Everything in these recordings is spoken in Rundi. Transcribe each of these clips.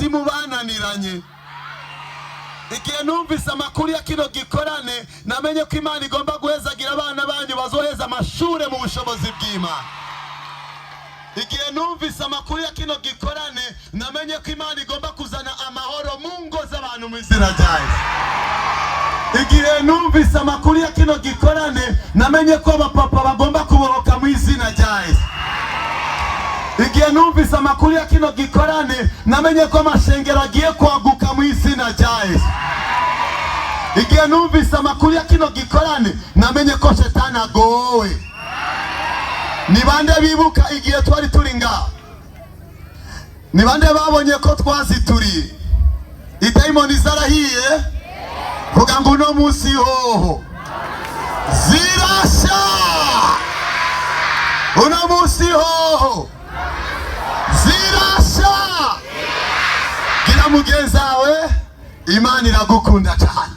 abazimu bananiranye. Igihe numvise amakuru ya kino gikorane namenye ko Imana igomba guhezagira abana banyu bazoheza amashure mu bushobozi bw'Imana. Igihe numvise amakuru ya kino gikorane namenye ko Imana igomba kuzana amahoro mu ngo z'abantu mu izina rya Yesu. Igihe numvise amakuru ya kino gikorane namenye ko abapapa bagomba kubohoka mu izina rya Yesu. Igihe numvise amakuru ya kino gikorane namenye ko amashengero agiye kwaguka mu izina rya Yesu. Igihe numvise amakuru ya kino gikorane namenye ko Shetani agowe. Ni bande bibuka igihe twari turi ngaho? Ni bande babonye ko twazituriye? Idayimoni zarahiye? Vuga ngo uno munsi hoho zirasha. Uno munsi hoho zirasha. Gira mugenzi wawe, Imana iragukunda cyane.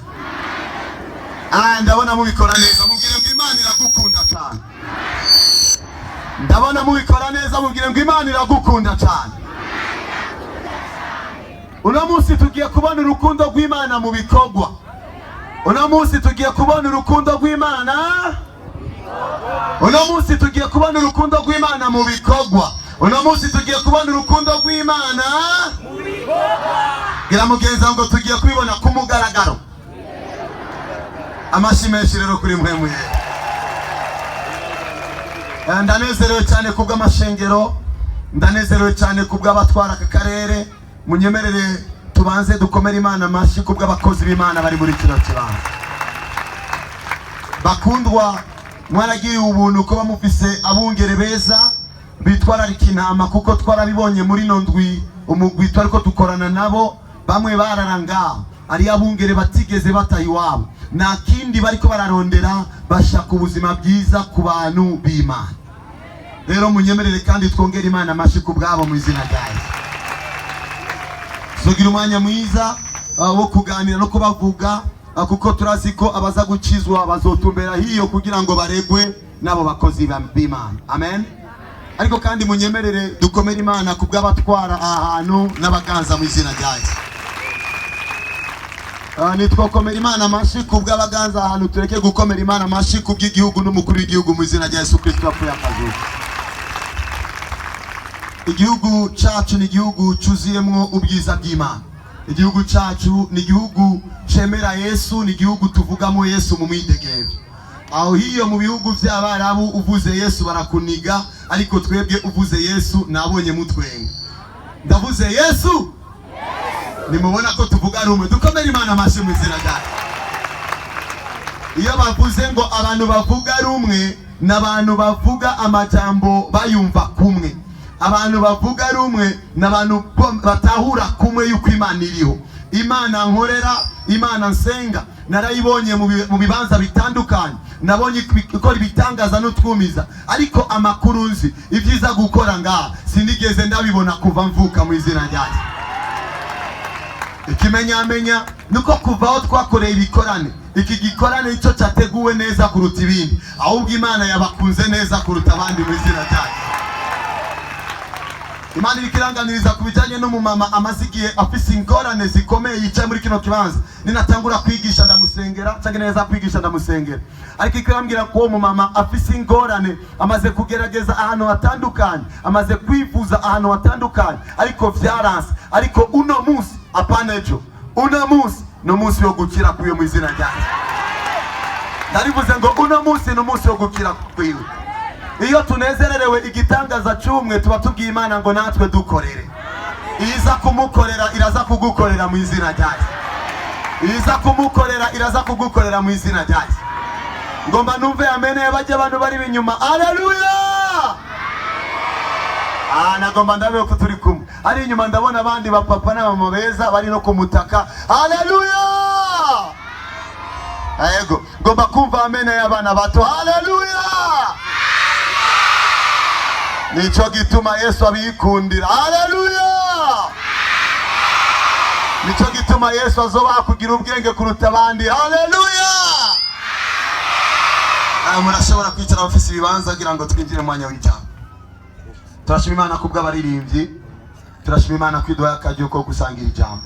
Ndabona mubikora neza, mubwire ngo Imana iragukunda cyane. Ndabona mubikora neza, mubwire ngo Imana iragukunda cyane. Uno munsi tugiye kubona urukundo rw'Imana mu bikorwa. Uno munsi tugiye kubona urukundo rw'Imana. Uno munsi tugiye kubona urukundo rw'Imana mu bikorwa. Uno munsi tugiye kubona urukundo rw'Imana mu bikorwa. Gira mugenzi ngo tugiye kubibona ku mugaragaro. Amashimeshi rero kuri mwemwe. Ndanezerewe cyane kubw'amashengero, ndanezerewe cyane kubw'abatwara aka karere. Munyemerere tubanze dukomere Imana amashi kubw'abakozi b'Imana bari muri kino kibanza. Bakundwa, mwaragiye ubuntu ko bamufise abungere beza bitwararika intama, kuko twarabibonye muri nondwi umugwi twariko dukorana nabo, bamwe bararanga ari abungere batigeze bataha iwabo, nta kindi bariko bararondera, bashaka ubuzima bwiza ku bantu b'Imana. Rero munyemerere kandi twongere Imana amashi kubwabo mu izina rya Yesu. Tugira umwanya mwiza wo kuganira no kubavuga, kuko turazi ko abaza gukizwa bazotumbera hiyo kugira ngo baregwe nabo bakozi b'Imana. Amen. Ariko kandi munyemerere dukomere Imana kubw'abatwara ahantu n'abaganza mu izina rya Yesu. Nitwakomera Imana amashi kubw'abaganza ahantu, tureke gukomera Imana amashi kubw'igihugu n'umukuru w'igihugu mu izina rya Yesu Kristo apfuye akazuka. Igihugu cyacu ni igihugu cyuzuyemo ubwiza bw'Imana. Igihugu cyacu ni igihugu cemera Yesu, ni igihugu tuvugamo Yesu mu mwidegembyo. Aho hiyo mu bihugu by'Abarabu uvuze Yesu barakuniga, ariko twebwe uvuze Yesu nabonye mutwenga. Ndavuze Yesu, nimubona ko tuvuga rumwe. Dukomere Imana amashi mu izina ryayo. Iyo bavuze ngo abantu bavuga rumwe, n'abantu bavuga amajambo bayumva kumwe. Abantu bavuga rumwe n'abantu batahura kumwe yuko Imana iriho. Imana nkorera, Imana nsenga, narayibonye mu bibanza bitandukanye, nabonye ikora ibitangaza n'utwumiza, ariko amakuru nzi ibyiza gukora ngaha sinigeze ndabibona kuva mvuka mu izina ryayo. Ikimenyamenya nuko kuva aho twakoreye ibikorane, iki gikorane nicyo cyateguwe neza kuruta ibindi, ahubwo Imana yabakunze neza kuruta abandi mu izina ryayo. Imana ikiranganiriza kubijanye n'umumama amazigiye afise ingorane zikomeye yicaye muri kino kibanza. Ninatangura kwigisha ndamusengera, cyangwa neza kwigisha ndamusengera, ariko ikirambwira ko umumama afise ingorane, amaze kugerageza ahantu hatandukanye, amaze kwifuza ahantu hatandukanye, ariko vyaranse. Ariko uno munsi apanejo, uno munsi no munsi wo gukira kwiwe mu izina ryayo. Ndarivuze ngo uno munsi no munsi wo gukira kwiwe. Iyo tunezererewe igitangaza cy'umwe tuba tubwiye Imana ngo natwe dukorere. Iza kumukorera iraza kugukorera mu izina ryayo. Iza kumukorera iraza kugukorera mu izina ryayo. Ngomba numve amene baje abantu bari binyuma. Haleluya! Nagomba ndabe ko turi kumwe. Ari inyuma ndabona abandi bapapa n'abamama beza bari no kumutaka. Haleluya! Ayego, ngomba kumva amene y'abana bato. Haleluya! Nicho gituma Yesu abikundira. Haleluya! Nicho gituma Yesu azoba kugira ubwenge kuruta abandi. Haleluya! Murashobora kwicara abafise ibibanza kugira ngo twinjire mu mwanya w'ijambo. Turashima Imana kubw'abaririmbyi. turashima Imana kwiduha akajyo ko gusangira ijambo.